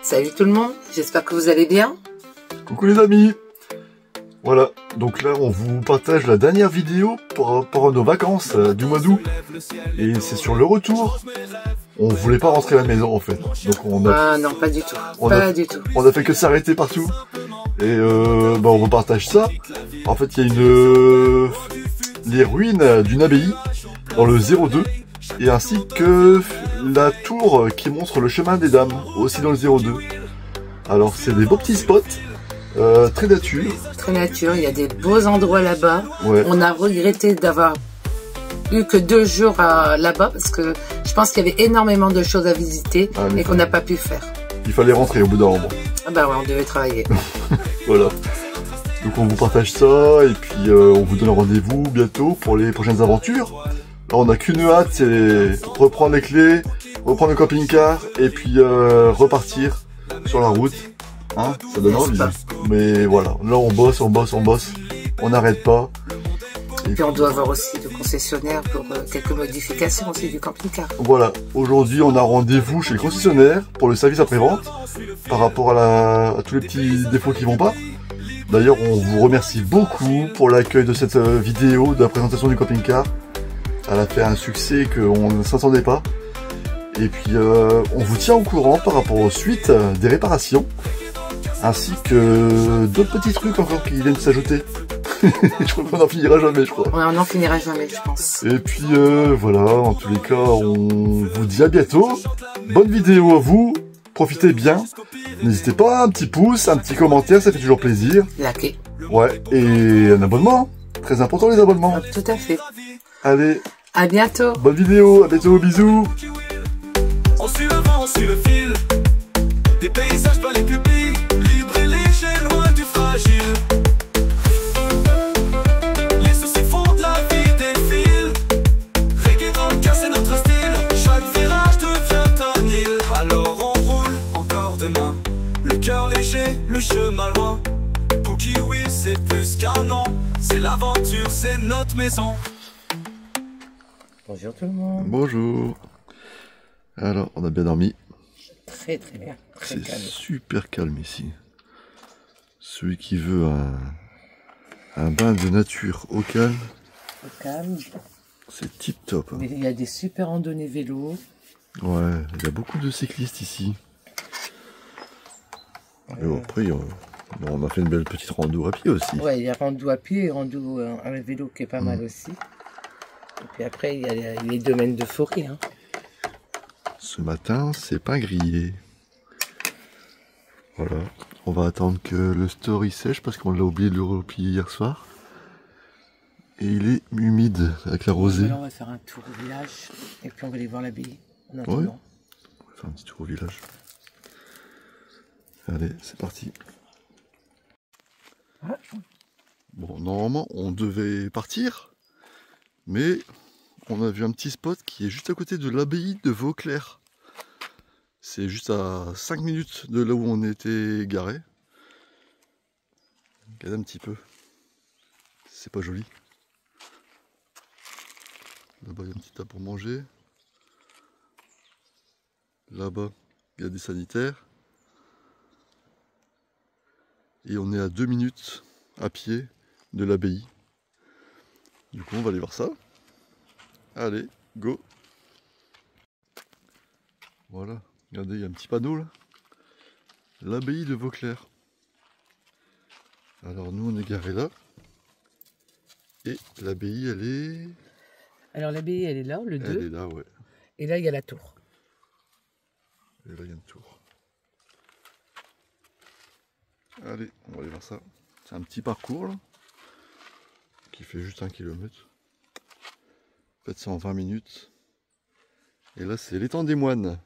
Salut tout le monde, j'espère que vous allez bien. Coucou les amis. Voilà, donc là on vous partage la dernière vidéo pour rapport à nos vacances du mois d'août. Et c'est sur le retour. On voulait pas rentrer à la maison en fait. Donc on a... Ah non, pas du tout. On a fait que s'arrêter partout. Et on vous partage ça. En fait il y a les ruines d'une abbaye dans le 02. Et ainsi que la tour qui montre le chemin des dames, aussi dans le 02. Alors c'est des beaux petits spots, très nature. Très nature, il y a des beaux endroits là-bas. Ouais. On a regretté d'avoir eu que 2 jours là-bas parce que je pense qu'il y avait énormément de choses à visiter et qu'on n'a pas pu faire. Il fallait rentrer au bout d'un moment. Ah bah ouais, on devait travailler. Voilà. Donc on vous partage ça et puis on vous donne rendez-vous bientôt pour les prochaines aventures. Là, on n'a qu'une hâte, c'est reprendre les clés, reprendre le camping-car et puis repartir sur la route. Hein, ça donne envie. Mais voilà, là on bosse, on n'arrête pas. Et puis on doit avoir aussi le concessionnaire pour quelques modifications aussi du camping-car. Voilà, aujourd'hui on a rendez-vous chez le concessionnaire pour le service après-vente par rapport à tous les petits défauts qui vont pas. D'ailleurs on vous remercie beaucoup pour l'accueil de cette vidéo de la présentation du camping-car. Elle a fait un succès qu'on ne s'attendait pas. Et puis on vous tient au courant par rapport aux suites des réparations. Ainsi que d'autres petits trucs encore qui viennent s'ajouter. Je crois qu'on n'en finira jamais, je crois. Ouais, on n'en finira jamais, je pense. Et puis voilà, en tous les cas, on vous dit à bientôt. Bonne vidéo à vous. Profitez bien. N'hésitez pas, un petit pouce, un petit commentaire, ça fait toujours plaisir. Likez. Ouais, et un abonnement. Très important les abonnements. Tout à fait. Allez. À bientôt. Bonne vidéo, à bientôt, bisous. On suit le vent, on suit le fil. Des paysages pas les pupilles. Libre et léger, loin du fragile. Les soucis font de la vie défile. Reggae dans le cœur, c'est notre style. Chaque virage devient un île. Alors on roule encore demain. Le cœur léger, le chemin loin. Pour Kiwi, c'est plus qu'un an. C'est l'aventure, c'est notre maison. Bonjour tout le monde. Bonjour. Alors, on a bien dormi. Très très bien. C'est super calme ici. Celui qui veut un bain de nature au calme, c'est tip top. Il y a des super randonnées vélo. Ouais, il y a beaucoup de cyclistes ici. Et bon, après, on a fait une belle petite rando à pied aussi. Ouais, il y a rando à pied et rando à vélo qui est pas mal aussi. Et puis après, il y a les domaines de forêt. Hein. Ce matin, c'est pas grillé. Voilà. On va attendre que le store sèche parce qu'on l'a oublié de le replier hier soir. Et il est humide avec la rosée. Alors on va faire un tour au village et puis on va aller voir l'abbaye. En attendant. Ouais. On va faire un petit tour au village. Allez, c'est parti. Bon, normalement, on devait partir. Mais on a vu un petit spot qui est juste à côté de l'abbaye de Vauclair. C'est juste à 5 minutes de là où on était garé. Regardez un petit peu. C'est pas joli. Là-bas, il y a un petit tas pour manger. Là-bas, il y a des sanitaires. Et on est à 2 minutes à pied de l'abbaye. Du coup, on va aller voir ça. Allez, go. Voilà, regardez, il y a un petit panneau là. L'abbaye de Vauclair. Alors nous, on est garé là. Et l'abbaye, elle est... Alors l'abbaye, elle est là, le 2. Elle est là, ouais. Et là, il y a la tour. Et là, il y a une tour. Allez, on va aller voir ça. C'est un petit parcours là. Qui fait juste 1 kilomètre. Peut-être 120 minutes. Et là, c'est l'étang des moines.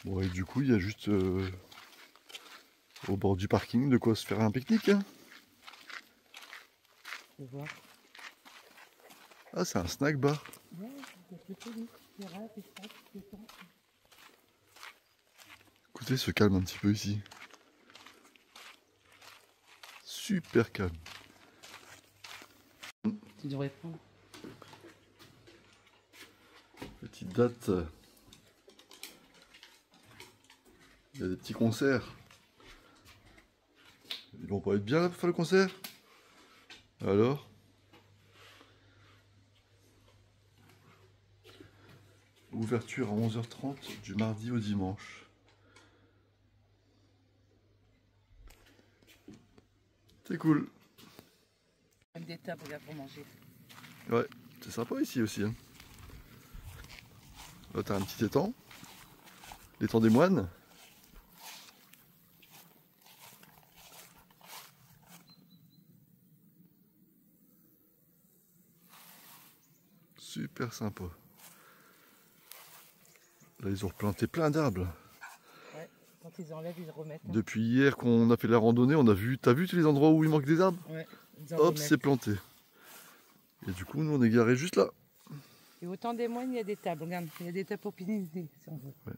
Bon, et du coup, il y a juste au bord du parking de quoi se faire un pique-nique. Hein. Ah, c'est un snack bar. Écoutez, se calme un petit peu ici. Super calme. Tu devrais prendre. Petite date. Il y a des petits concerts. Ils vont pas être bien là pour faire le concert? Alors? Ouverture à 11h30 du mardi au dimanche. C'est cool. Même des tables pour manger. Ouais, c'est sympa ici aussi. Hein. Là t'as un petit étang. L'étang des moines. Super sympa. Là ils ont replanté plein d'arbres. Ouais, quand ils enlèvent, ils remettent. Hein. Depuis hier qu'on a fait la randonnée, on a vu. T'as vu tous les endroits où il manque des arbres? Ouais, hop, c'est planté. Et du coup, nous on est garés juste là. Et autant des moines, il y a des tables. Regarde, il y a des tables pour pique-nique si on veut. Ouais.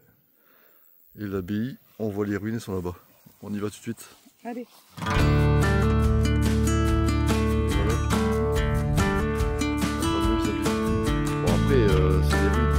Et l'abbaye, on voit les ruines, elles sont là-bas. On y va tout de suite. Allez. Voilà. Bon après, c'est des ruines.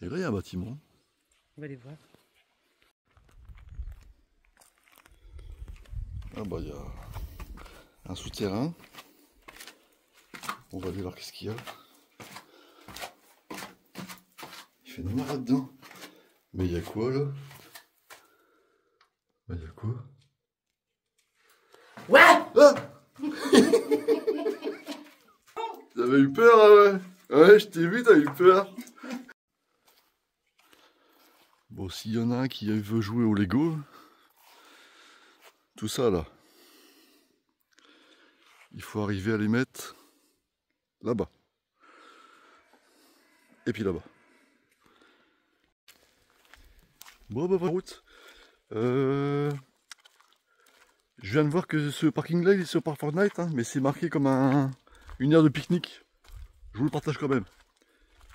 Et là, il y a un bâtiment. On va aller voir. Ah bah, il y a un souterrain. On va aller voir qu'est-ce qu'il y a. Il fait noir là-dedans. Mais il y a quoi là? Bah, il y a quoi? Ouais! Ah! T'avais eu peur, hein, ouais? Ouais, je t'ai vu, t'as eu peur. Bon, s'il y en a un qui veut jouer au Lego, tout ça là, il faut arriver à les mettre là-bas. Et puis là-bas. Bon, bah, route. Je viens de voir que ce parking-là, il est sur Park Fortnite, hein, mais c'est marqué comme une aire de pique-nique. Je vous le partage quand même.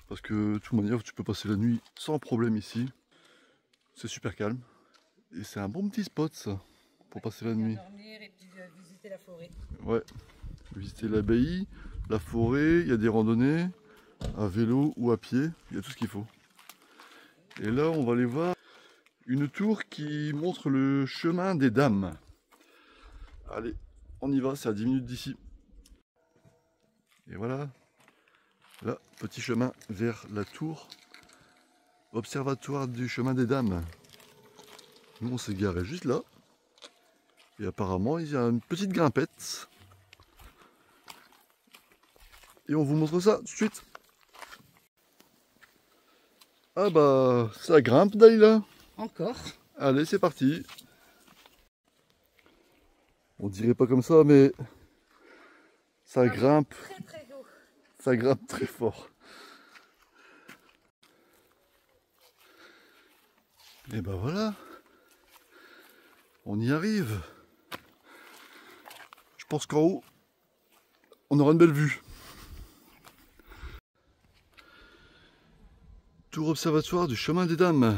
Parce que de toute manière, tu peux passer la nuit sans problème ici. C'est super calme. Et c'est un bon petit spot, ça, pour passer la nuit. Dormir et puis visiter la forêt. Ouais. Visiter l'abbaye, la forêt, il y a des randonnées, à vélo ou à pied, il y a tout ce qu'il faut. Et là, on va aller voir une tour qui montre le chemin des dames. Allez, on y va, c'est à 10 minutes d'ici. Et voilà, là, petit chemin vers la tour. Observatoire du chemin des dames. Nous, on s'est garé juste là. Et apparemment, il y a une petite grimpette. Et on vous montre ça tout de suite. Ah bah, ça grimpe Dalila. Encore. Allez, c'est parti. On dirait pas comme ça, mais ça grimpe. Très haut. Ça grimpe très fort. Et ben voilà. On y arrive. Je pense qu'en haut, on aura une belle vue. Tour observatoire du chemin des dames.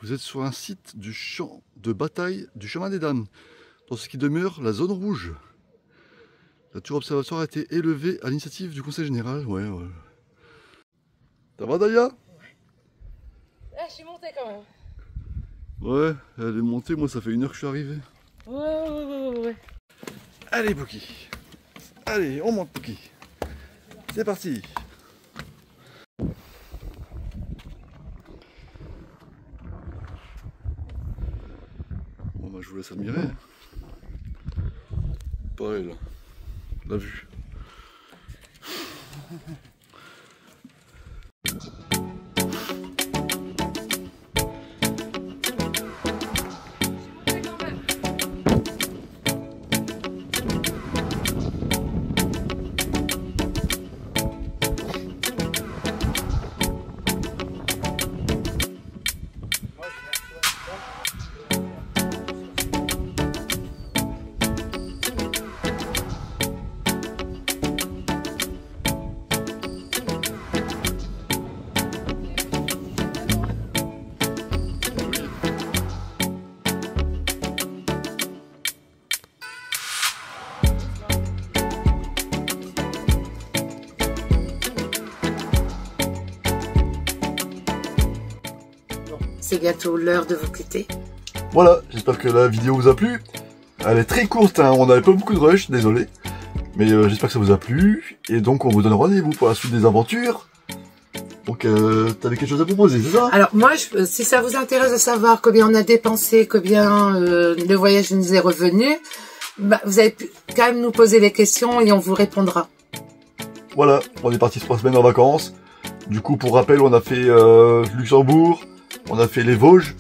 Vous êtes sur un site du champ de bataille du chemin des dames, dans ce qui demeure la zone rouge. La tour observatoire a été élevée à l'initiative du conseil général. Ouais. Ça va Daya? Là, je suis montée quand même. Ouais, elle est montée, moi ça fait 1 heure que je suis arrivé. Ouais. Allez Pouki. Allez, on monte Pouki. C'est parti. Bon bah je vous laisse admirer. Pareil là. La vue. C'est bientôt l'heure de vous quitter. Voilà, j'espère que la vidéo vous a plu. Elle est très courte, hein, on n'avait pas beaucoup de rush, désolé. Mais j'espère que ça vous a plu. Et donc on vous donne rendez-vous pour la suite des aventures. Donc t'avais quelque chose à proposer, c'est ça? Alors moi, si ça vous intéresse de savoir combien on a dépensé, combien le voyage nous est revenu, bah, vous avez pu quand même nous poser des questions et on vous répondra. Voilà, on est parti 3 semaines en vacances. Du coup, pour rappel, on a fait Luxembourg, on a fait les Vosges,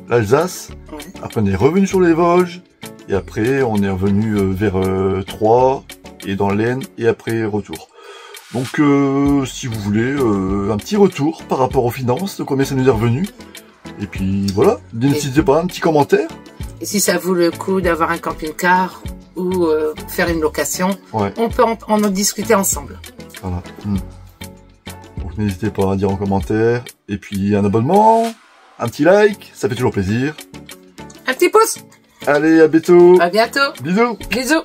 l'Alsace. Ouais. Après, on est revenu sur les Vosges. Et après, on est revenu vers Troyes et dans l'Aisne. Et après, retour. Donc, si vous voulez, un petit retour par rapport aux finances, de combien ça nous est revenu. Et puis, voilà. N'hésitez pas, un petit commentaire. Et si ça vaut le coup d'avoir un camping-car ou faire une location, Ouais. on peut en discuter ensemble. Voilà. Donc, n'hésitez pas à dire en commentaire. Et puis, un abonnement, un petit like, ça fait toujours plaisir. Un petit pouce. Allez, à bientôt. À bientôt. Bisous. Bisous.